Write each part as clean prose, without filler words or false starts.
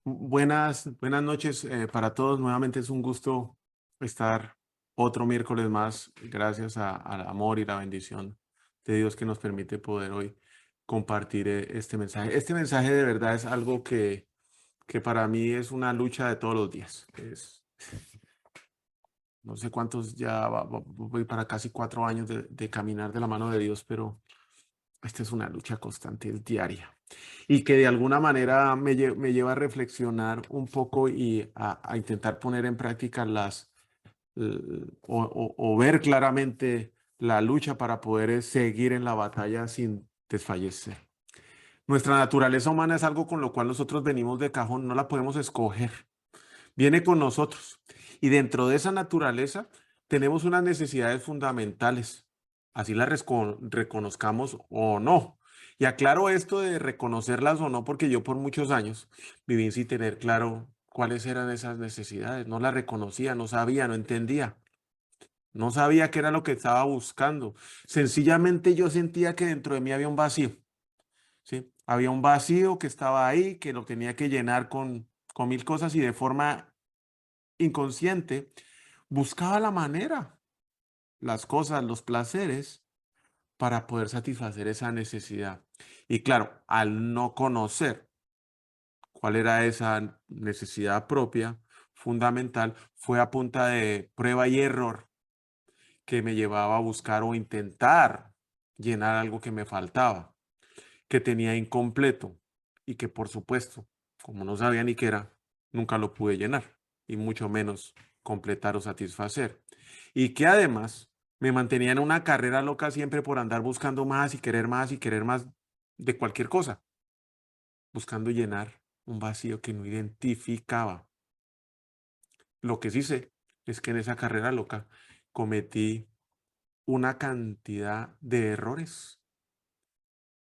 Buenas noches para todos. Nuevamente es un gusto estar otro miércoles más, gracias al amor y la bendición de Dios que nos permite poder hoy compartir este mensaje. Este mensaje de verdad es algo que para mí es una lucha de todos los días. No sé cuántos ya voy para casi 4 años de caminar de la mano de Dios, pero esta es una lucha constante, es diaria y que de alguna manera me lleva a reflexionar un poco y a intentar poner en práctica o ver claramente la lucha para poder seguir en la batalla sin desfallecer. Nuestra naturaleza humana es algo con lo cual nosotros venimos de cajón, no la podemos escoger, viene con nosotros. Y dentro de esa naturaleza tenemos unas necesidades fundamentales, así las reconozcamos o no. Y aclaro esto de reconocerlas o no, porque yo por muchos años viví sin tener claro cuáles eran esas necesidades. No las reconocía, no sabía, no entendía. No sabía qué era lo que estaba buscando. Sencillamente yo sentía que dentro de mí había un vacío, ¿sí? Había un vacío que estaba ahí, que lo tenía que llenar con mil cosas y de forma inconsciente buscaba la manera, las cosas, los placeres para poder satisfacer esa necesidad. Y claro, al no conocer cuál era esa necesidad propia, fundamental, fue a punta de prueba y error que me llevaba a buscar o intentar llenar algo que me faltaba, que tenía incompleto y que por supuesto, como no sabía ni qué era, nunca lo pude llenar y mucho menos completar o satisfacer. Y que además me mantenía en una carrera loca siempre por andar buscando más y querer más de cualquier cosa, buscando llenar un vacío que no identificaba. Lo que sí sé es que en esa carrera loca cometí una cantidad de errores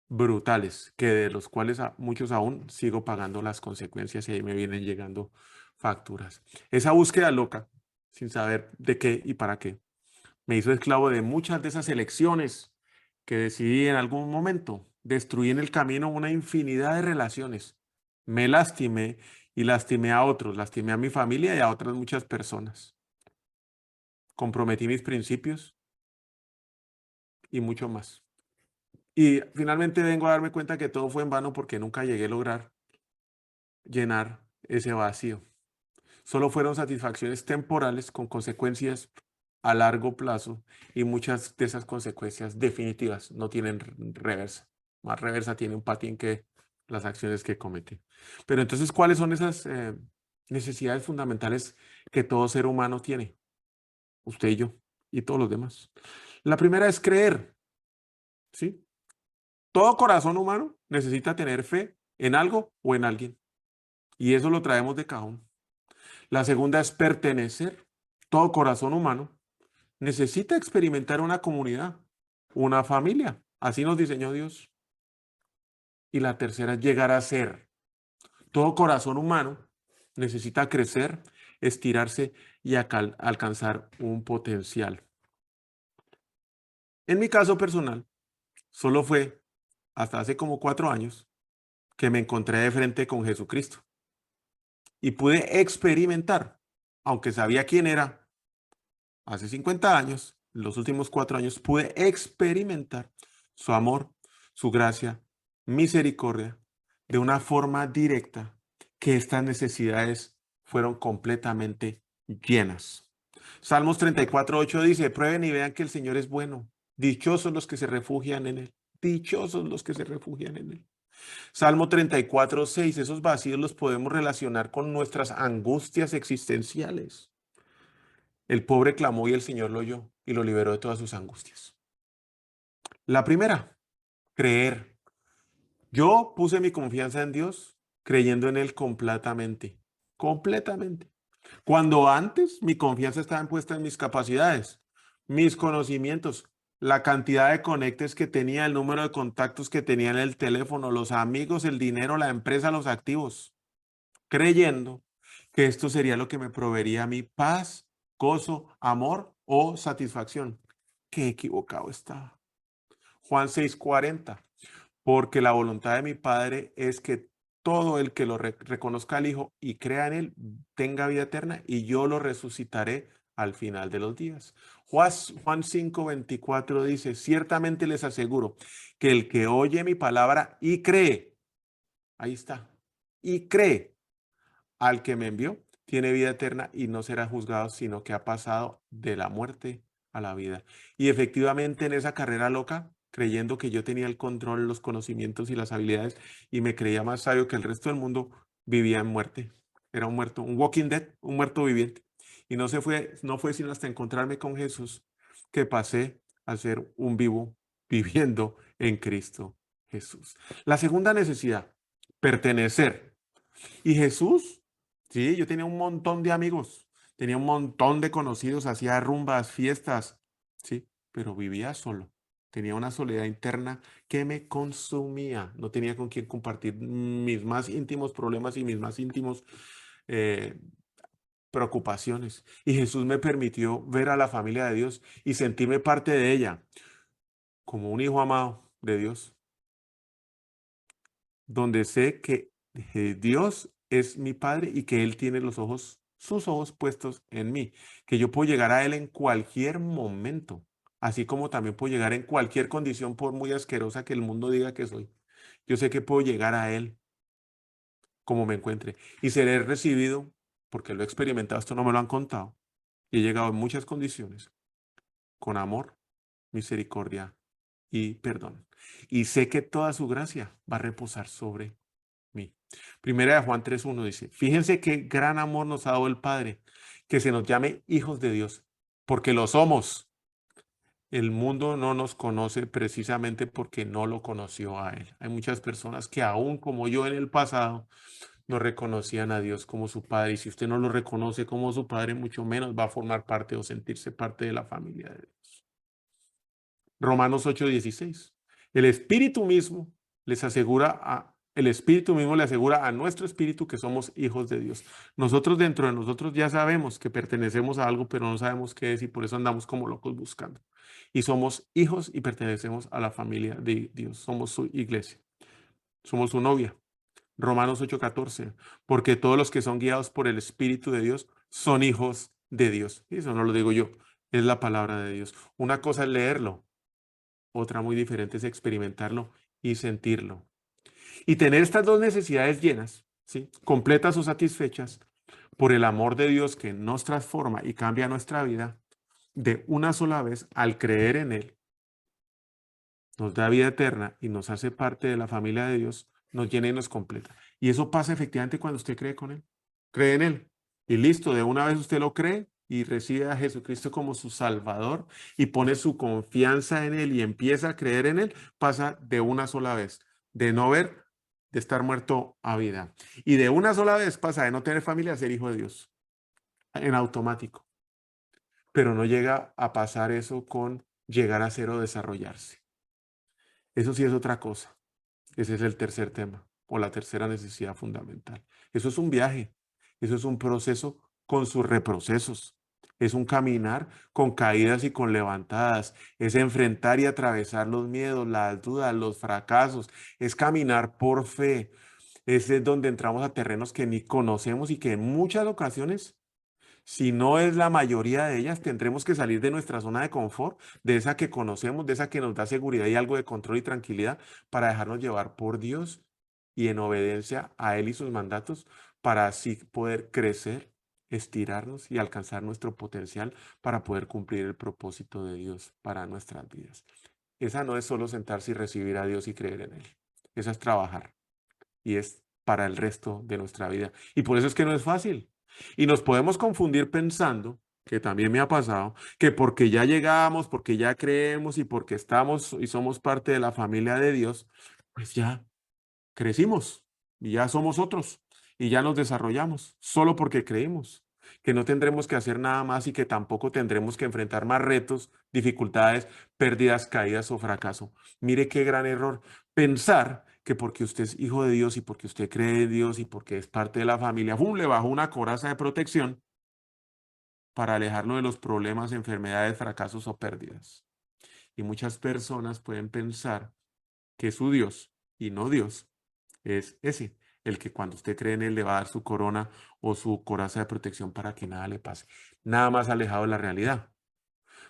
brutales, que de los cuales muchos aún sigo pagando las consecuencias y ahí me vienen llegando facturas. Esa búsqueda loca, sin saber de qué y para qué, me hizo esclavo de muchas de esas elecciones que decidí en algún momento. Destruí en el camino una infinidad de relaciones. Me lastimé y lastimé a otros, lastimé a mi familia y a otras muchas personas. Comprometí mis principios y mucho más. Y finalmente vengo a darme cuenta que todo fue en vano porque nunca llegué a lograr llenar ese vacío. Solo fueron satisfacciones temporales con consecuencias a largo plazo y muchas de esas consecuencias definitivas no tienen reversa. Más reversa tiene un patín que las acciones que comete. Pero entonces, ¿cuáles son esas necesidades fundamentales que todo ser humano tiene? Usted y yo y todos los demás. La primera es creer, ¿sí? Todo corazón humano necesita tener fe en algo o en alguien. Y eso lo traemos de cajón. La segunda es pertenecer. Todo corazón humano necesita experimentar una comunidad, una familia. Así nos diseñó Dios. Y la tercera es llegar a ser. Todo corazón humano necesita crecer, estirarse y alcanzar un potencial. En mi caso personal, solo fue hasta hace como 4 años que me encontré de frente con Jesucristo y pude experimentar, aunque sabía quién era hace 50 años, los últimos 4 años, pude experimentar su amor, su gracia, misericordia, de una forma directa, que estas necesidades fueron completamente llenas. Salmos 34:8 dice, prueben y vean que el Señor es bueno. Dichosos los que se refugian en Él. Dichosos los que se refugian en Él. Salmo 34:6, esos vacíos los podemos relacionar con nuestras angustias existenciales. El pobre clamó y el Señor lo oyó y lo liberó de todas sus angustias. La primera, creer. Yo puse mi confianza en Dios creyendo en Él completamente, completamente. Cuando antes mi confianza estaba puesta en mis capacidades, mis conocimientos, la cantidad de conectes que tenía, el número de contactos que tenía en el teléfono, los amigos, el dinero, la empresa, los activos, creyendo que esto sería lo que me proveería a mi paz, gozo, amor o satisfacción. Qué equivocado estaba. Juan 6:40, porque la voluntad de mi Padre es que todo el que lo reconozca al Hijo y crea en él, tenga vida eterna, y yo lo resucitaré al final de los días. Juan 5:24 dice, ciertamente les aseguro que el que oye mi palabra y cree, ahí está, y cree al que me envió, tiene vida eterna y no será juzgado, sino que ha pasado de la muerte a la vida. Y efectivamente en esa carrera loca, creyendo que yo tenía el control, los conocimientos y las habilidades, y me creía más sabio que el resto del mundo, vivía en muerte. Era un muerto, un walking dead, un muerto viviente. Y no fue sino hasta encontrarme con Jesús que pasé a ser un vivo viviendo en Cristo Jesús. La segunda necesidad, pertenecer. Y Jesús, sí, yo tenía un montón de amigos, tenía un montón de conocidos, hacía rumbas, fiestas, sí, pero vivía solo. Tenía una soledad interna que me consumía. No tenía con quién compartir mis más íntimos problemas y mis más íntimos eh, preocupaciones. Y Jesús me permitió ver a la familia de Dios y sentirme parte de ella, como un hijo amado de Dios, donde sé que Dios es mi Padre y que Él tiene sus ojos puestos en mí, que yo puedo llegar a Él en cualquier momento, así como también puedo llegar en cualquier condición, por muy asquerosa que el mundo diga que soy. Yo sé que puedo llegar a Él como me encuentre y seré recibido, porque lo he experimentado, esto no me lo han contado, y he llegado en muchas condiciones, con amor, misericordia y perdón. Y sé que toda su gracia va a reposar sobre mí. Primera de Juan 3:1 dice, fíjense qué gran amor nos ha dado el Padre, que se nos llame hijos de Dios, porque lo somos. El mundo no nos conoce precisamente porque no lo conoció a Él. Hay muchas personas que aún como yo en el pasado no reconocían a Dios como su Padre. Y si usted no lo reconoce como su Padre, mucho menos va a formar parte o sentirse parte de la familia de Dios. Romanos 8:16. El Espíritu mismo le asegura a nuestro espíritu que somos hijos de Dios. Nosotros dentro de nosotros ya sabemos que pertenecemos a algo, pero no sabemos qué es y por eso andamos como locos buscando. Y somos hijos y pertenecemos a la familia de Dios. Somos su iglesia. Somos su novia. Romanos 8:14. Porque todos los que son guiados por el Espíritu de Dios son hijos de Dios. Y eso no lo digo yo, es la palabra de Dios. Una cosa es leerlo. Otra muy diferente es experimentarlo y sentirlo. Y tener estas dos necesidades llenas, ¿sí? Completas o satisfechas por el amor de Dios que nos transforma y cambia nuestra vida de una sola vez al creer en Él, nos da vida eterna y nos hace parte de la familia de Dios, nos llena y nos completa. Y eso pasa efectivamente cuando usted cree con Él, cree en Él. Y listo, de una vez usted lo cree y recibe a Jesucristo como su Salvador y pone su confianza en Él y empieza a creer en Él, pasa de una sola vez, de no ver, de estar muerto a vida. Y de una sola vez pasa de no tener familia a ser hijo de Dios, en automático. Pero no llega a pasar eso con llegar a ser o desarrollarse. Eso sí es otra cosa. Ese es el tercer tema o la tercera necesidad fundamental. Eso es un viaje, eso es un proceso con sus reprocesos. Es un caminar con caídas y con levantadas. Es enfrentar y atravesar los miedos, las dudas, los fracasos. Es caminar por fe. Ese es donde entramos a terrenos que ni conocemos y que en muchas ocasiones, si no es la mayoría de ellas, tendremos que salir de nuestra zona de confort, de esa que conocemos, de esa que nos da seguridad y algo de control y tranquilidad, para dejarnos llevar por Dios y en obediencia a Él y sus mandatos, para así poder crecer, estirarnos y alcanzar nuestro potencial para poder cumplir el propósito de Dios para nuestras vidas. Esa no es solo sentarse y recibir a Dios y creer en Él. Esa es trabajar y es para el resto de nuestra vida. Y por eso es que no es fácil. Y nos podemos confundir pensando, que también me ha pasado, que porque ya llegamos, porque ya creemos y porque estamos y somos parte de la familia de Dios, pues ya crecimos y ya somos otros y ya nos desarrollamos solo porque creímos, que no tendremos que hacer nada más y que tampoco tendremos que enfrentar más retos, dificultades, pérdidas, caídas o fracaso. Mire qué gran error pensar que porque usted es hijo de Dios y porque usted cree en Dios y porque es parte de la familia, ¡fum!, le bajó una coraza de protección para alejarlo de los problemas, enfermedades, fracasos o pérdidas. Y muchas personas pueden pensar que su Dios y no Dios es ese, el que cuando usted cree en él le va a dar su corona o su coraza de protección para que nada le pase. Nada más alejado de la realidad.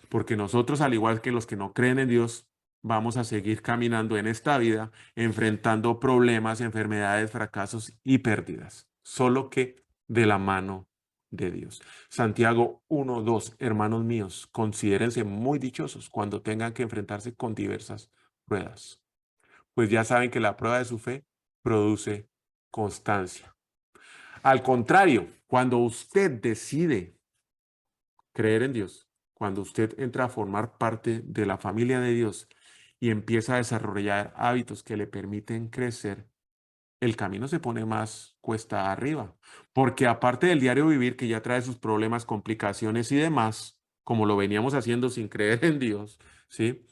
Porque nosotros, al igual que los que no creen en Dios, vamos a seguir caminando en esta vida, enfrentando problemas, enfermedades, fracasos y pérdidas, solo que de la mano de Dios. Santiago 1:2, hermanos míos, considérense muy dichosos cuando tengan que enfrentarse con diversas pruebas, pues ya saben que la prueba de su fe produce constancia. Al contrario, cuando usted decide creer en Dios, cuando usted entra a formar parte de la familia de Dios y empieza a desarrollar hábitos que le permiten crecer, el camino se pone más cuesta arriba, porque aparte del diario vivir que ya trae sus problemas, complicaciones y demás, como lo veníamos haciendo sin creer en Dios, ¿sí?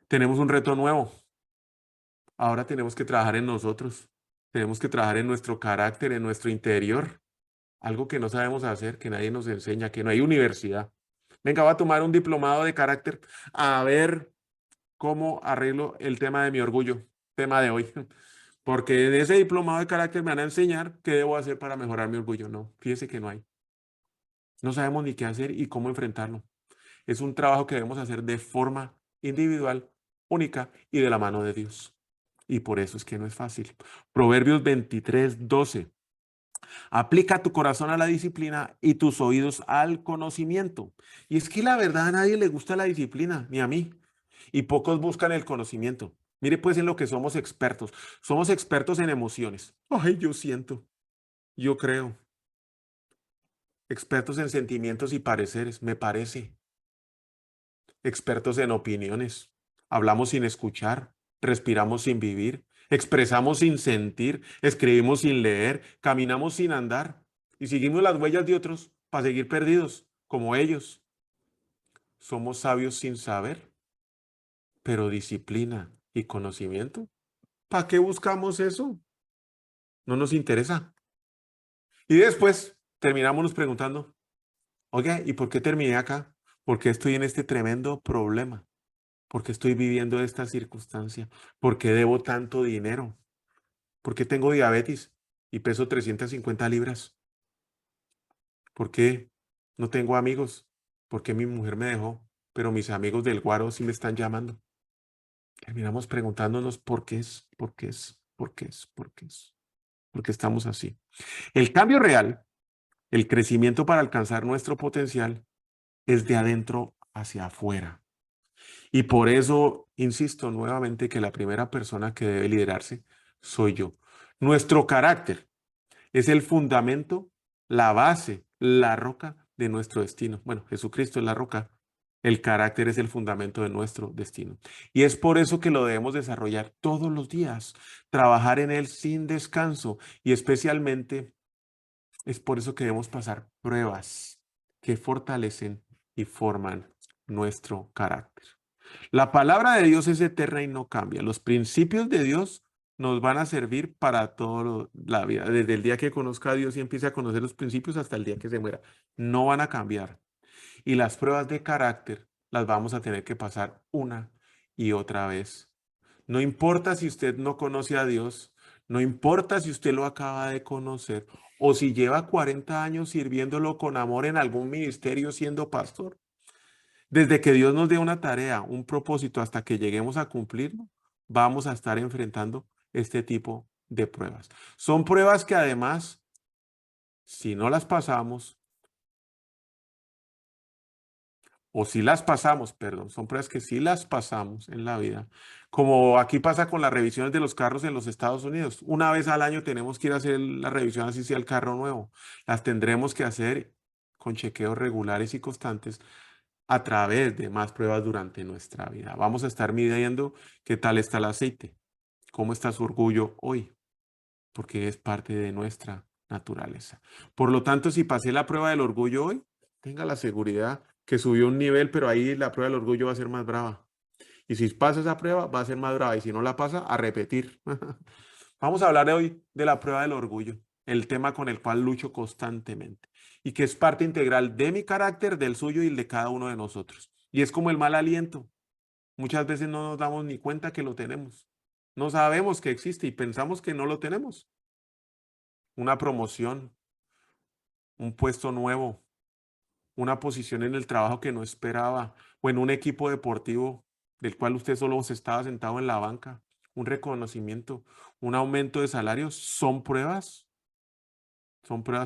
Tenemos un reto nuevo. Ahora tenemos que trabajar en nosotros, tenemos que trabajar en nuestro carácter, en nuestro interior, algo que no sabemos hacer, que nadie nos enseña, que no hay universidad. Venga, voy a tomar un diplomado de carácter a ver cómo arreglo el tema de mi orgullo, tema de hoy. Porque de ese diplomado de carácter me van a enseñar qué debo hacer para mejorar mi orgullo. No, fíjese que no hay. No sabemos ni qué hacer y cómo enfrentarlo. Es un trabajo que debemos hacer de forma individual, única y de la mano de Dios. Y por eso es que no es fácil. Proverbios 23:12. Aplica tu corazón a la disciplina y tus oídos al conocimiento. Y es que la verdad a nadie le gusta la disciplina, ni a mí. Y pocos buscan el conocimiento. Mire pues en lo que somos expertos. Somos expertos en emociones. Ay, yo siento, yo creo. Expertos en sentimientos y pareceres, me parece. Expertos en opiniones. Hablamos sin escuchar, respiramos sin vivir, expresamos sin sentir, escribimos sin leer, caminamos sin andar y seguimos las huellas de otros para seguir perdidos, como ellos. Somos sabios sin saber, pero disciplina y conocimiento. ¿Para qué buscamos eso? No nos interesa. Y después terminamos nos preguntando, oiga, ¿y por qué terminé acá? ¿Por qué estoy en este tremendo problema? ¿Por qué estoy viviendo esta circunstancia? ¿Por qué debo tanto dinero? ¿Por qué tengo diabetes y peso 350 libras? ¿Por qué no tengo amigos? ¿Por qué mi mujer me dejó? Pero mis amigos del Guaro sí me están llamando. Terminamos preguntándonos por qué es, por qué es, por qué es, por qué es, por qué estamos así. El cambio real, el crecimiento para alcanzar nuestro potencial, es de adentro hacia afuera. Y por eso insisto nuevamente que la primera persona que debe liderarse soy yo. Nuestro carácter es el fundamento, la base, la roca de nuestro destino. Bueno, Jesucristo es la roca. El carácter es el fundamento de nuestro destino. Y es por eso que lo debemos desarrollar todos los días, trabajar en él sin descanso y especialmente es por eso que debemos pasar pruebas que fortalecen y forman nuestro carácter. La palabra de Dios es eterna y no cambia. Los principios de Dios nos van a servir para toda la vida. Desde el día que conozca a Dios y empiece a conocer los principios hasta el día que se muera. No van a cambiar. Y las pruebas de carácter las vamos a tener que pasar una y otra vez. No importa si usted no conoce a Dios, no importa si usted lo acaba de conocer o si lleva 40 años sirviéndolo con amor en algún ministerio siendo pastor. Desde que Dios nos dé una tarea, un propósito, hasta que lleguemos a cumplirlo, vamos a estar enfrentando este tipo de pruebas. Son pruebas que además, si no las pasamos, o si las pasamos, perdón, son pruebas que sí las pasamos en la vida, como aquí pasa con las revisiones de los carros en los Estados Unidos. Una vez al año tenemos que ir a hacer la revisión así sea el carro nuevo. Las tendremos que hacer con chequeos regulares y constantes a través de más pruebas durante nuestra vida. Vamos a estar midiendo qué tal está el aceite, cómo está su orgullo hoy, porque es parte de nuestra naturaleza. Por lo tanto, si pasé la prueba del orgullo hoy, tenga la seguridad que subió un nivel, pero ahí la prueba del orgullo va a ser más brava. Y si pasa esa prueba, va a ser más brava. Y si no la pasa, a repetir. Vamos a hablar hoy de la prueba del orgullo, el tema con el cual lucho constantemente y que es parte integral de mi carácter, del suyo y el de cada uno de nosotros. Y es como el mal aliento. Muchas veces no nos damos ni cuenta que lo tenemos. No sabemos que existe y pensamos que no lo tenemos. una promoción, un puesto nuevo, una posición en el trabajo que no esperaba, o en un equipo deportivo del cual usted solo se estaba sentado en la banca, un reconocimiento, un aumento de salarios, son pruebas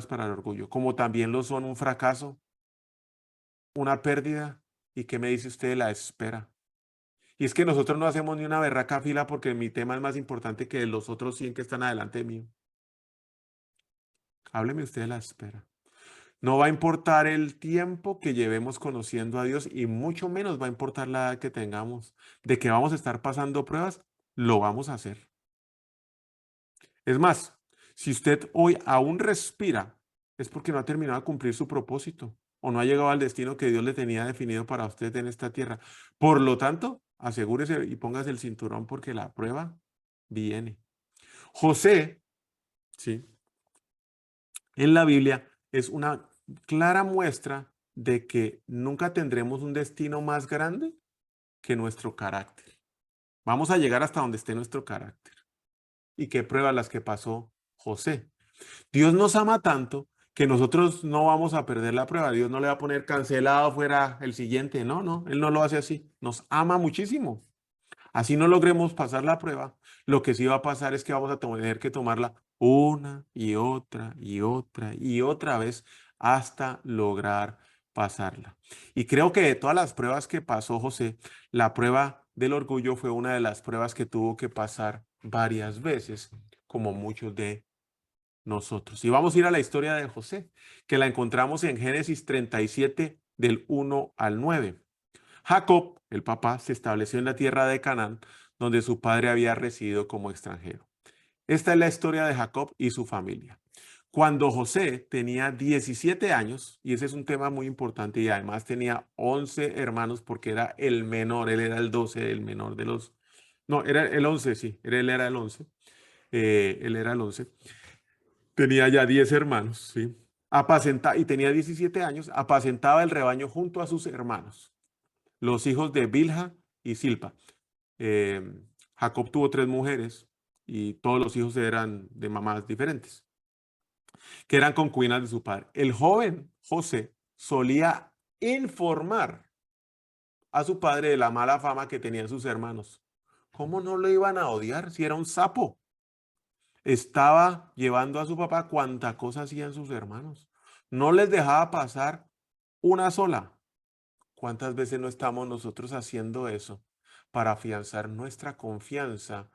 para el orgullo, como también lo son un fracaso, una pérdida, y qué me dice usted de la espera. Y es que nosotros no hacemos ni una berraca fila porque mi tema es más importante que los otros 100 que están adelante de mí. Hábleme usted de la espera. No va a importar el tiempo que llevemos conociendo a Dios y mucho menos va a importar la edad que tengamos. De que vamos a estar pasando pruebas, lo vamos a hacer. Es más, si usted hoy aún respira, es porque no ha terminado de cumplir su propósito o no ha llegado al destino que Dios le tenía definido para usted en esta tierra. Por lo tanto, asegúrese y póngase el cinturón porque la prueba viene. José, sí, en la Biblia es una clara muestra de que nunca tendremos un destino más grande que nuestro carácter. Vamos a llegar hasta donde esté nuestro carácter. ¿Y qué pruebas las que pasó José? Dios nos ama tanto que nosotros no vamos a perder la prueba. Dios no le va a poner cancelado fuera el siguiente. No, no, Él no lo hace así. Nos ama muchísimo. Así no logremos pasar la prueba, lo que sí va a pasar es que vamos a tener que tomarla una y otra y otra y otra vez hasta lograr pasarla. Y creo que de todas las pruebas que pasó José, la prueba del orgullo fue una de las pruebas que tuvo que pasar varias veces, como muchos de nosotros. Y vamos a ir a la historia de José, que la encontramos en Génesis 37 del 1 al 9. Jacob, el papá, se estableció en la tierra de Canaán, donde su padre había residido como extranjero. Esta es la historia de Jacob y su familia. Cuando José tenía 17 años, y ese es un tema muy importante, y además tenía 11 hermanos porque era el menor, él era el 12, el menor de los... No, era el 11, sí, él era el 11, él era el 11. Tenía ya 10 hermanos, sí. Y tenía 17 años, apacentaba el rebaño junto a sus hermanos, los hijos de Bilha y Silpa. Eh, Jacob tuvo 3 mujeres y todos los hijos eran de mamás diferentes, que eran concubinas de su padre. El joven José solía informar a su padre de la mala fama que tenían sus hermanos. ¿Cómo no lo iban a odiar si era un sapo? Estaba llevando a su papá cuanta cosa hacían sus hermanos. No les dejaba pasar una sola. ¿Cuántas veces no estamos nosotros haciendo eso para afianzar nuestra confianza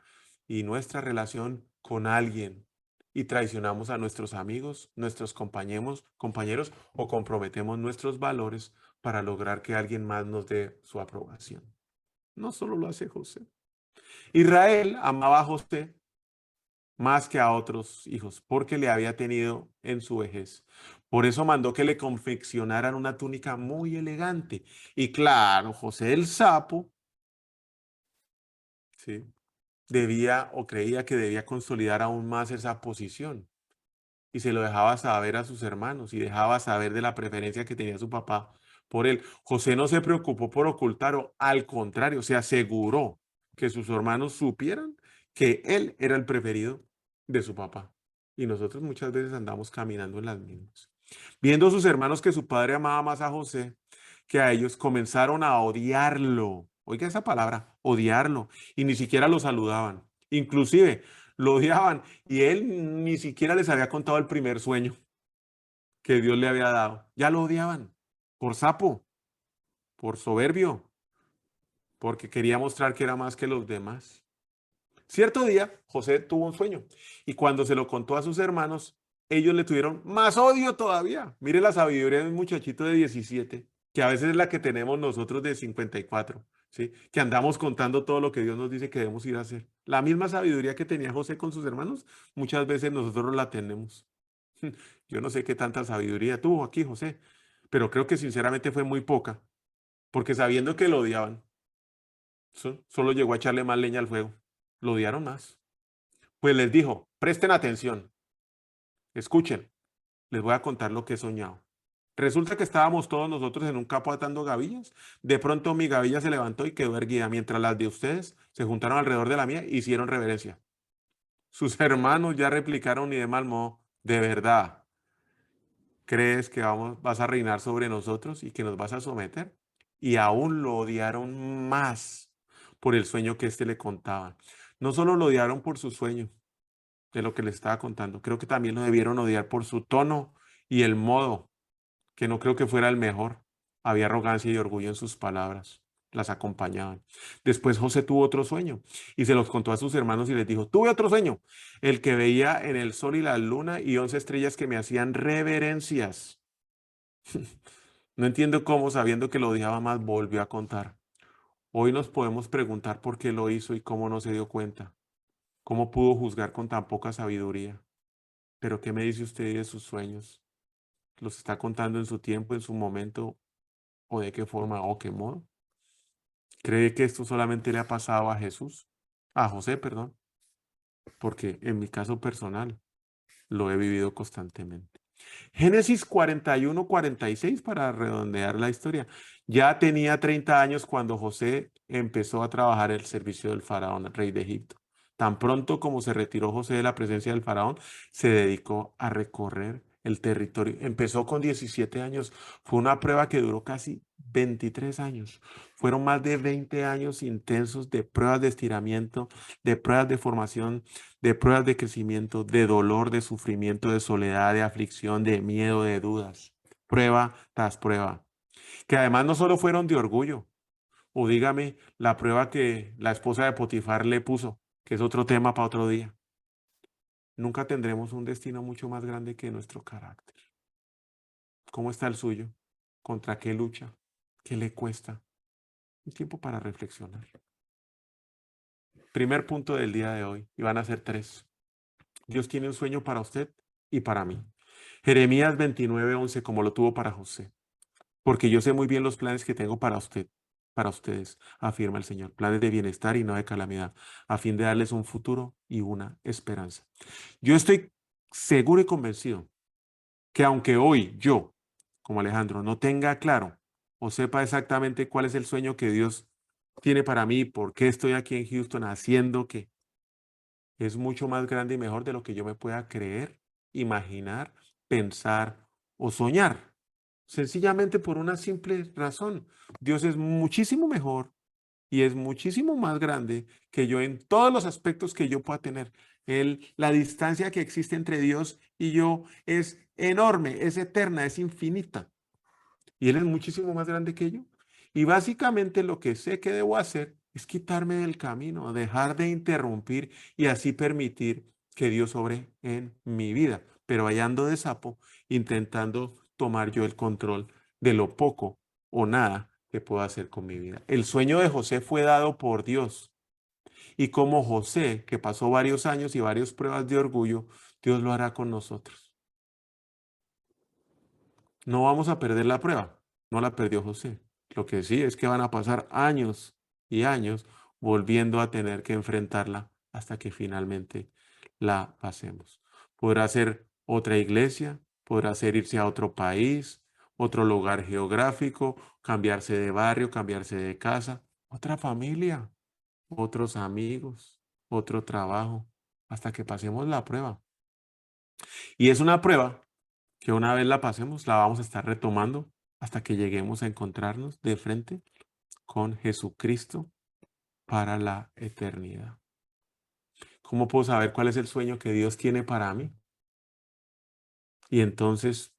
y nuestra relación con alguien y traicionamos a nuestros amigos, nuestros compañeros o comprometemos nuestros valores para lograr que alguien más nos dé su aprobación? No solo lo hace José. Israel amaba a José más que a otros hijos, porque le había tenido en su vejez. Por eso mandó que le confeccionaran una túnica muy elegante. Y claro, José el Sapo, ¿sí?, debía o creía que debía consolidar aún más esa posición. Y se lo dejaba saber a sus hermanos y dejaba saber de la preferencia que tenía su papá por él. José no se preocupó por ocultarlo, al contrario, se aseguró que sus hermanos supieran que él era el preferido de su papá. Y nosotros muchas veces andamos caminando en las mismas. Viendo sus hermanos que su padre amaba más a José que a ellos, comenzaron a odiarlo. Oiga esa palabra, odiarlo. Y ni siquiera lo saludaban. Inclusive lo odiaban y él ni siquiera les había contado el primer sueño que Dios le había dado. Ya lo odiaban por sapo, por soberbio, porque quería mostrar que era más que los demás. Cierto día, José tuvo un sueño y cuando se lo contó a sus hermanos, ellos le tuvieron más odio todavía. Mire la sabiduría de un muchachito de 17, que a veces es la que tenemos nosotros de 54, ¿sí? Que andamos contando todo lo que Dios nos dice que debemos ir a hacer. La misma sabiduría que tenía José con sus hermanos, muchas veces nosotros la tenemos. Yo no sé qué tanta sabiduría tuvo aquí José, pero creo que sinceramente fue muy poca, porque sabiendo que lo odiaban, solo llegó a echarle más leña al fuego. Lo odiaron más. Pues les dijo, presten atención, escuchen, les voy a contar lo que he soñado. Resulta que estábamos todos nosotros en un campo atando gavillas. De pronto mi gavilla se levantó y quedó erguida, mientras las de ustedes se juntaron alrededor de la mía e hicieron reverencia. Sus hermanos ya replicaron y de mal modo, ¿De verdad crees que vas a reinar sobre nosotros y que nos vas a someter? Y aún lo odiaron más por el sueño que éste le contaba. No solo lo odiaron por su sueño, de lo que le estaba contando, creo que también lo debieron odiar por su tono y el modo, que no creo que fuera el mejor. Había arrogancia y orgullo en sus palabras, las acompañaban. Después José tuvo otro sueño y se los contó a sus hermanos y les dijo, tuve otro sueño, el que veía en el sol y la luna y 11 estrellas que me hacían reverencias. No entiendo cómo, sabiendo que lo odiaba más, volvió a contar. Hoy nos podemos preguntar por qué lo hizo y cómo no se dio cuenta. ¿Cómo pudo juzgar con tan poca sabiduría? Pero ¿qué me dice usted de sus sueños? ¿Los está contando en su tiempo, en su momento, o de qué forma o qué modo? ¿Cree que esto solamente le ha pasado a Jesús? A José, perdón, porque en mi caso personal lo he vivido constantemente. Génesis 41-46 para redondear la historia. Ya tenía 30 años cuando José empezó a trabajar el servicio del faraón, rey de Egipto. Tan pronto como se retiró José de la presencia del faraón, se dedicó a recorrer el territorio. Empezó con 17 años. Fue una prueba que duró casi 23 años. Fueron más de 20 años intensos de pruebas de estiramiento, de pruebas de formación, de pruebas de crecimiento, de dolor, de sufrimiento, de soledad, de aflicción, de miedo, de dudas. Prueba tras prueba. Que además no solo fueron de orgullo, o dígame la prueba que la esposa de Potifar le puso, que es otro tema para otro día. Nunca tendremos un destino mucho más grande que nuestro carácter. ¿Cómo está el suyo? ¿Contra qué lucha? ¿Qué le cuesta? Un tiempo para reflexionar. Primer punto del día de hoy, y van a ser 3. Dios tiene un sueño para usted y para mí. Jeremías 29:11, como lo tuvo para José. Porque yo sé muy bien los planes que tengo para usted, para ustedes, afirma el Señor. Planes de bienestar y no de calamidad, a fin de darles un futuro y una esperanza. Yo estoy seguro y convencido que aunque hoy yo, como Alejandro, no tenga claro o sepa exactamente cuál es el sueño que Dios tiene para mí, por qué estoy aquí en Houston haciendo que es mucho más grande y mejor de lo que yo me pueda creer, imaginar, pensar o soñar. Sencillamente por una simple razón. Dios es muchísimo mejor y es muchísimo más grande que yo en todos los aspectos que yo pueda tener. La distancia que existe entre Dios y yo es enorme, es eterna, es infinita. Y Él es muchísimo más grande que yo. Y básicamente lo que sé que debo hacer es quitarme del camino, dejar de interrumpir y así permitir que Dios obre en mi vida. Pero allá ando de sapo, intentando tomar yo el control de lo poco o nada que puedo hacer con mi vida. El sueño de José fue dado por Dios. Y como José, que pasó varios años y varias pruebas de orgullo, Dios lo hará con nosotros. No vamos a perder la prueba, no la perdió José. Lo que sí es que van a pasar años y años volviendo a tener que enfrentarla hasta que finalmente la pasemos. Podrá ser otra iglesia, podrá ser irse a otro país, otro lugar geográfico, cambiarse de barrio, cambiarse de casa, otra familia, otros amigos, otro trabajo, hasta que pasemos la prueba. Y es una prueba que una vez la pasemos, la vamos a estar retomando hasta que lleguemos a encontrarnos de frente con Jesucristo para la eternidad. ¿Cómo puedo saber cuál es el sueño que Dios tiene para mí? Y entonces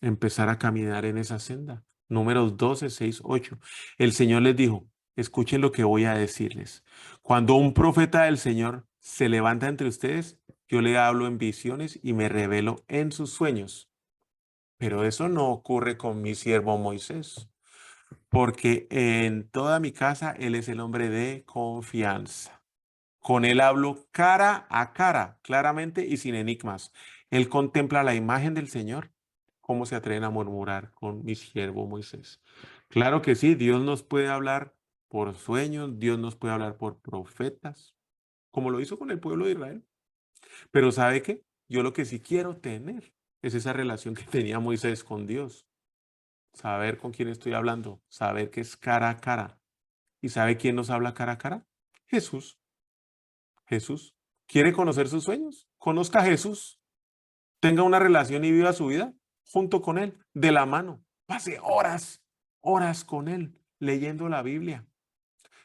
empezar a caminar en esa senda. Números 12, 6, 8. El Señor les dijo, escuchen lo que voy a decirles. Cuando un profeta del Señor se levanta entre ustedes, yo le hablo en visiones y me revelo en sus sueños. Pero eso no ocurre con mi siervo Moisés, porque en toda mi casa él es el hombre de confianza. Con él hablo cara a cara, claramente y sin enigmas. Él contempla la imagen del Señor. ¿Cómo se atreven a murmurar con mi siervo Moisés? Claro que sí, Dios nos puede hablar por sueños, Dios nos puede hablar por profetas, como lo hizo con el pueblo de Israel. Pero ¿sabe qué? Yo lo que sí quiero tener es esa relación que tenía Moisés con Dios. Saber con quién estoy hablando, saber que es cara a cara. ¿Y sabe quién nos habla cara a cara? Jesús. Jesús. ¿Quiere conocer sus sueños? Conozca a Jesús. Tenga una relación y viva su vida junto con Él, de la mano. Pase horas, horas con Él, leyendo la Biblia.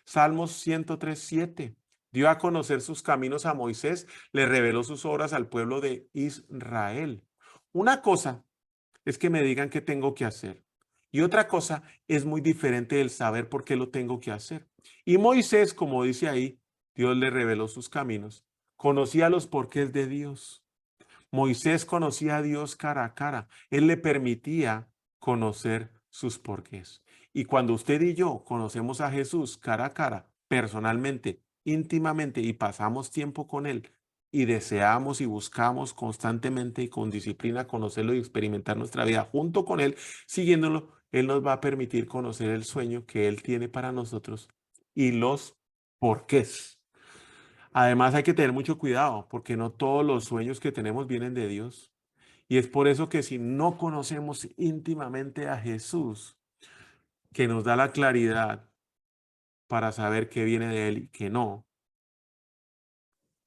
Salmos 103:7. Dio a conocer sus caminos a Moisés, le reveló sus obras al pueblo de Israel. Una cosa es que me digan qué tengo que hacer. Y otra cosa es muy diferente el saber por qué lo tengo que hacer. Y Moisés, como dice ahí, Dios le reveló sus caminos. Conocía los porqués de Dios. Moisés conocía a Dios cara a cara. Él le permitía conocer sus porqués. Y cuando usted y yo conocemos a Jesús cara a cara, personalmente, íntimamente, y pasamos tiempo con Él, y deseamos y buscamos constantemente y con disciplina conocerlo y experimentar nuestra vida junto con Él, siguiéndolo, Él nos va a permitir conocer el sueño que Él tiene para nosotros y los porqués. Además, hay que tener mucho cuidado porque no todos los sueños que tenemos vienen de Dios. Y es por eso que si no conocemos íntimamente a Jesús, que nos da la claridad para saber qué viene de Él y qué no,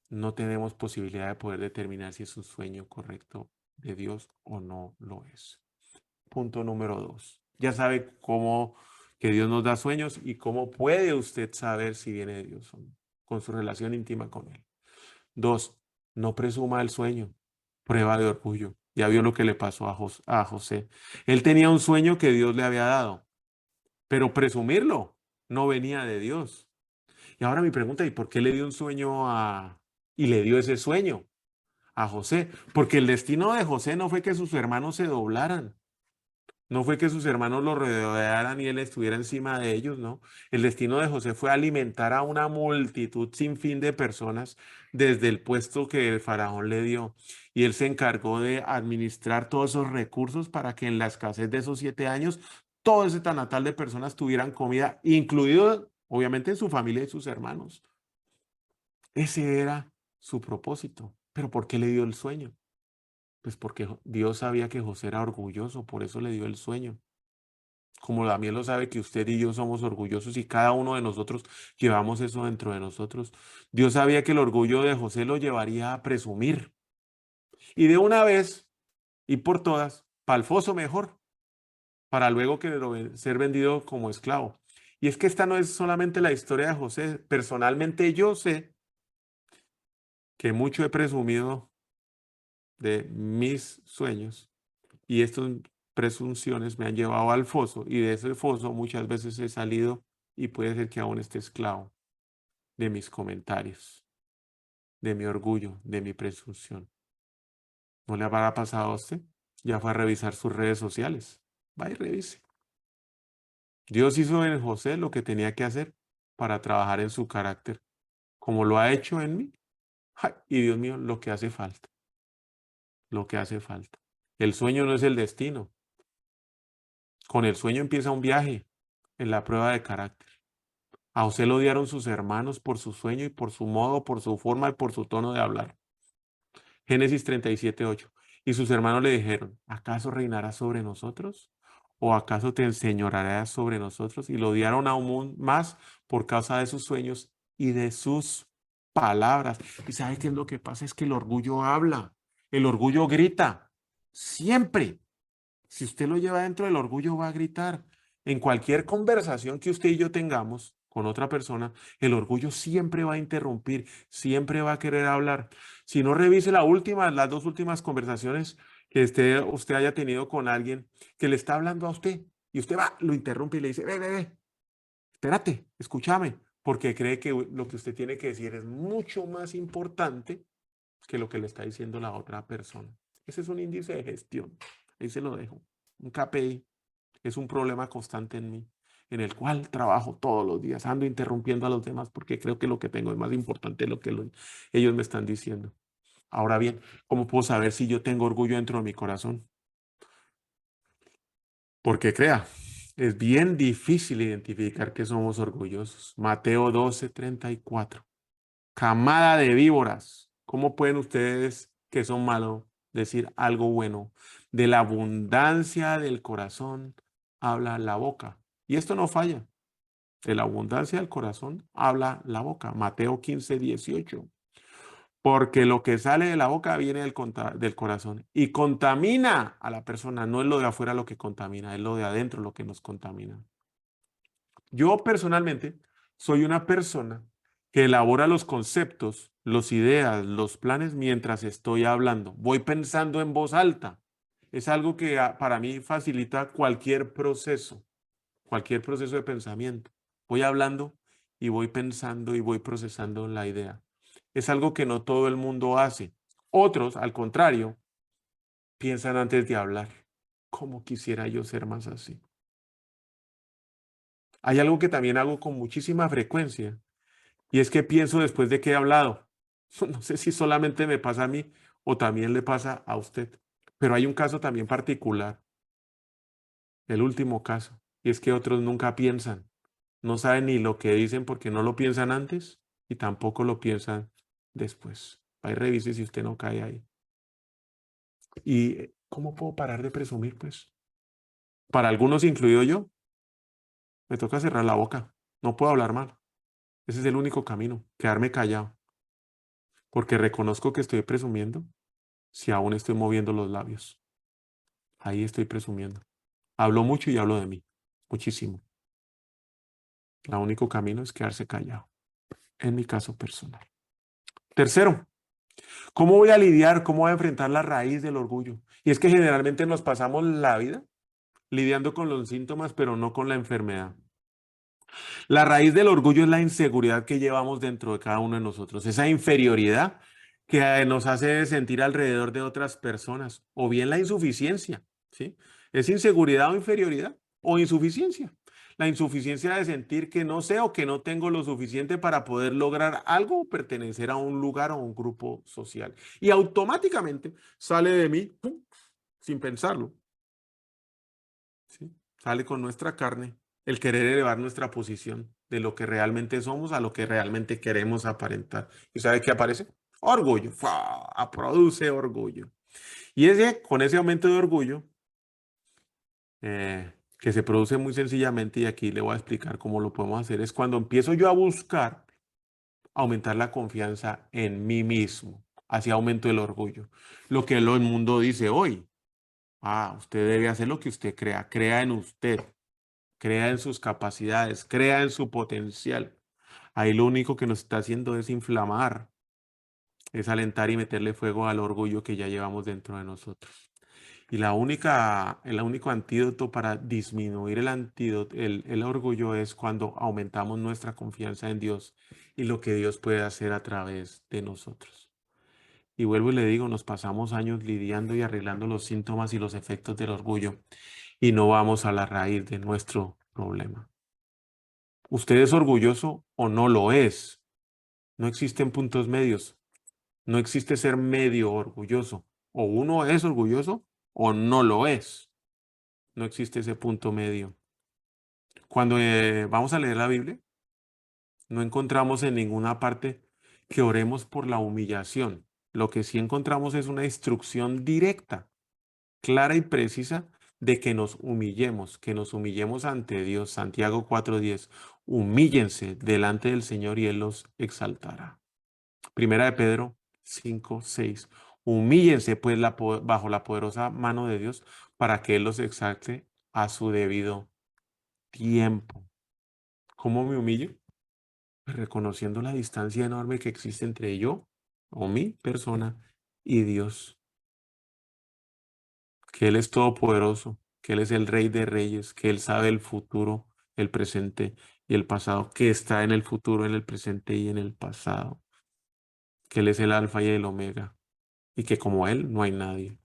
no tenemos posibilidad de poder determinar si es un sueño correcto de Dios o no lo es. Punto número 2. Ya sabe cómo que Dios nos da sueños y cómo puede usted saber si viene de Dios o no, con su relación íntima con Él. 2. No presuma el sueño. Prueba de orgullo. Ya vio lo que le pasó a José. Él tenía un sueño que Dios le había dado, pero presumirlo no venía de Dios. Y ahora mi pregunta, ¿y por qué le dio un sueño y le dio ese sueño a José? Porque el destino de José no fue que sus hermanos se doblaran. No fue que sus hermanos lo rodearan y él estuviera encima de ellos, no. El destino de José fue alimentar a una multitud sin fin de personas desde el puesto que el faraón le dio. Y él se encargó de administrar todos esos recursos para que en la escasez de esos 7 años, todo ese tanatal de personas tuvieran comida, incluido obviamente su familia y sus hermanos. Ese era su propósito. Pero ¿por qué le dio el sueño? Pues porque Dios sabía que José era orgulloso, por eso le dio el sueño. Como también lo sabe que usted y yo somos orgullosos y cada uno de nosotros llevamos eso dentro de nosotros. Dios sabía que el orgullo de José lo llevaría a presumir. Y de una vez y por todas, para el foso mejor, para luego ser vendido como esclavo. Y es que esta no es solamente la historia de José. Personalmente yo sé que mucho he presumido de mis sueños y estas presunciones me han llevado al foso y de ese foso muchas veces he salido y puede ser que aún esté esclavo de mis comentarios, de mi orgullo, de mi presunción. ¿No le habrá pasado a usted? Ya fue a revisar sus redes sociales. Va y revise. Dios hizo en José lo que tenía que hacer para trabajar en su carácter, como lo ha hecho en mí. ¡Ay! Y Dios mío, lo que hace falta, lo que hace falta. El sueño no es el destino. Con el sueño empieza un viaje en la prueba de carácter. A José lo odiaron sus hermanos por su sueño y por su modo, por su forma y por su tono de hablar. Génesis 37:8. Y sus hermanos le dijeron, ¿acaso reinarás sobre nosotros? ¿O acaso te enseñorearás sobre nosotros? Y lo odiaron aún más por causa de sus sueños y de sus palabras. ¿Y sabe qué es lo que pasa? Es que el orgullo habla, el orgullo grita, siempre. Si usted lo lleva dentro, el orgullo va a gritar. En cualquier conversación que usted y yo tengamos con otra persona, el orgullo siempre va a interrumpir, siempre va a querer hablar. Si no, revise las dos últimas conversaciones que usted haya tenido con alguien que le está hablando a usted y usted va, lo interrumpe y le dice, ve, espérate, escúchame, porque cree que lo que usted tiene que decir es mucho más importante que lo que le está diciendo la otra persona. Ese es un índice de gestión. Ahí se lo dejo. Un KPI es un problema constante en mí, en el cual trabajo todos los días. Ando interrumpiendo a los demás porque creo que lo que tengo es más importante de lo que ellos me están diciendo. Ahora bien, ¿cómo puedo saber si yo tengo orgullo dentro de mi corazón? Porque crea, es bien difícil identificar que somos orgullosos. Mateo 12:34. Camada de víboras, ¿cómo pueden ustedes que son malos decir algo bueno? De la abundancia del corazón habla la boca. Y esto no falla. De la abundancia del corazón habla la boca. Mateo 15:18. Porque lo que sale de la boca viene del corazón y contamina a la persona. No es lo de afuera lo que contamina, es lo de adentro lo que nos contamina. Yo personalmente soy una persona que elabora los conceptos, las ideas, los planes mientras estoy hablando. Voy pensando en voz alta. Es algo que para mí facilita cualquier proceso de pensamiento. Voy hablando y voy pensando y voy procesando la idea. Es algo que no todo el mundo hace. Otros, al contrario, piensan antes de hablar. ¿Cómo quisiera yo ser más así? Hay algo que también hago con muchísima frecuencia y es que pienso después de que he hablado. No sé si solamente me pasa a mí o también le pasa a usted, pero hay un caso también particular, el último caso, y es que otros nunca piensan. No saben ni lo que dicen porque no lo piensan antes y tampoco lo piensan después. Ahí revise si usted no cae ahí. ¿Y cómo puedo parar de presumir, pues? Para algunos, incluido yo, me toca cerrar la boca. No puedo hablar mal. Ese es el único camino, quedarme callado. Porque reconozco que estoy presumiendo si aún estoy moviendo los labios. Ahí estoy presumiendo. Hablo mucho y hablo de mí. Muchísimo. El único camino es quedarse callado. En mi caso personal. Tercero, ¿cómo voy a lidiar, cómo voy a enfrentar la raíz del orgullo? Y es que generalmente nos pasamos la vida lidiando con los síntomas, pero no con la enfermedad. La raíz del orgullo es la inseguridad que llevamos dentro de cada uno de nosotros, esa inferioridad que nos hace sentir alrededor de otras personas, o bien la insuficiencia, ¿sí? ¿Es inseguridad o inferioridad? O insuficiencia. La insuficiencia de sentir que no sé o que no tengo lo suficiente para poder lograr algo o pertenecer a un lugar o un grupo social. Y automáticamente sale de mí, ¡pum!, sin pensarlo, ¿sí? Sale con nuestra carne el querer elevar nuestra posición de lo que realmente somos a lo que realmente queremos aparentar. ¿Y sabe qué aparece? Orgullo. ¡Fua! Produce orgullo. Y con ese aumento de orgullo, que se produce muy sencillamente, y aquí le voy a explicar cómo lo podemos hacer, es cuando empiezo yo a buscar aumentar la confianza en mí mismo. Así aumento el orgullo. Lo que el mundo dice hoy. Usted debe hacer lo que usted crea. Crea en usted. Crea en sus capacidades, crea en su potencial. Ahí lo único que nos está haciendo es inflamar, es alentar y meterle fuego al orgullo que ya llevamos dentro de nosotros. Y el único antídoto para disminuir el orgullo es cuando aumentamos nuestra confianza en Dios y lo que Dios puede hacer a través de nosotros. Y vuelvo y le digo, nos pasamos años lidiando y arreglando los síntomas y los efectos del orgullo y no vamos a la raíz de nuestro problema. ¿Usted es orgulloso o no lo es? No existen puntos medios. No existe ser medio orgulloso. O uno es orgulloso o no lo es. No existe ese punto medio. Cuando vamos a leer la Biblia, no encontramos en ninguna parte que oremos por la humillación. Lo que sí encontramos es una instrucción directa, clara y precisa de que nos humillemos ante Dios. Santiago 4:10. Humíllense delante del Señor y Él los exaltará. Primera de Pedro 5:6. Humíllense pues bajo la poderosa mano de Dios para que Él los exalte a su debido tiempo. ¿Cómo me humillo? Pues reconociendo la distancia enorme que existe entre yo o mi persona y Dios, que Él es todopoderoso, que Él es el Rey de Reyes, que Él sabe el futuro, el presente y el pasado, que está en el futuro, en el presente y en el pasado, que Él es el Alfa y el Omega, y que como Él no hay nadie,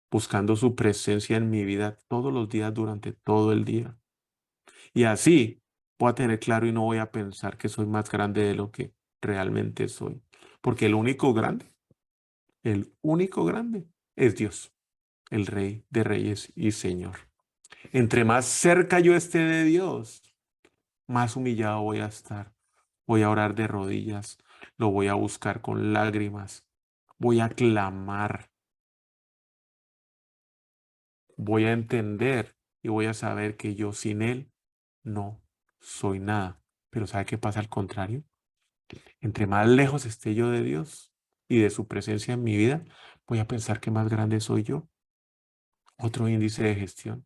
buscando su presencia en mi vida todos los días durante todo el día. Y así voy a tener claro y no voy a pensar que soy más grande de lo que realmente soy, porque el único grande es Dios, el Rey de Reyes y Señor. Entre más cerca yo esté de Dios, más humillado voy a estar. Voy a orar de rodillas, lo voy a buscar con lágrimas, voy a clamar, voy a entender y voy a saber que yo sin Él no soy nada. Pero ¿sabe qué pasa al contrario? Entre más lejos esté yo de Dios, y de su presencia en mi vida, voy a pensar que más grande soy yo. Otro índice de gestión.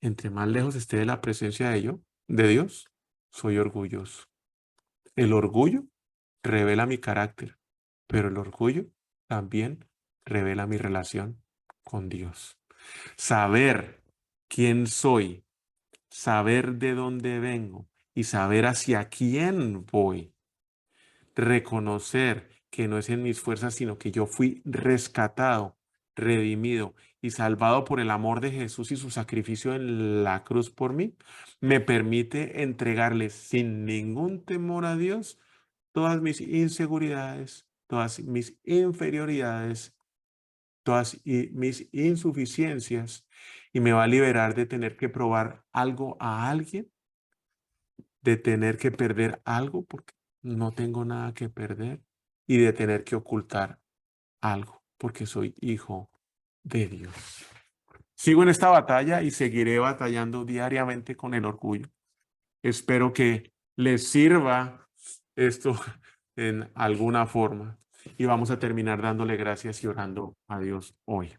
Entre más lejos esté de la presencia de Dios, soy orgulloso. El orgullo revela mi carácter, pero el orgullo también revela mi relación con Dios. Saber quién soy, saber de dónde vengo y saber hacia quién voy. Reconocer que no es en mis fuerzas, sino que yo fui rescatado, redimido y salvado por el amor de Jesús y su sacrificio en la cruz por mí, me permite entregarle sin ningún temor a Dios todas mis inseguridades, todas mis inferioridades, todas mis insuficiencias y me va a liberar de tener que probar algo a alguien, de tener que perder algo porque no tengo nada que perder y de tener que ocultar algo porque soy hijo de Dios. Sigo en esta batalla y seguiré batallando diariamente con el orgullo. Espero que les sirva esto en alguna forma y vamos a terminar dándole gracias y orando a Dios hoy.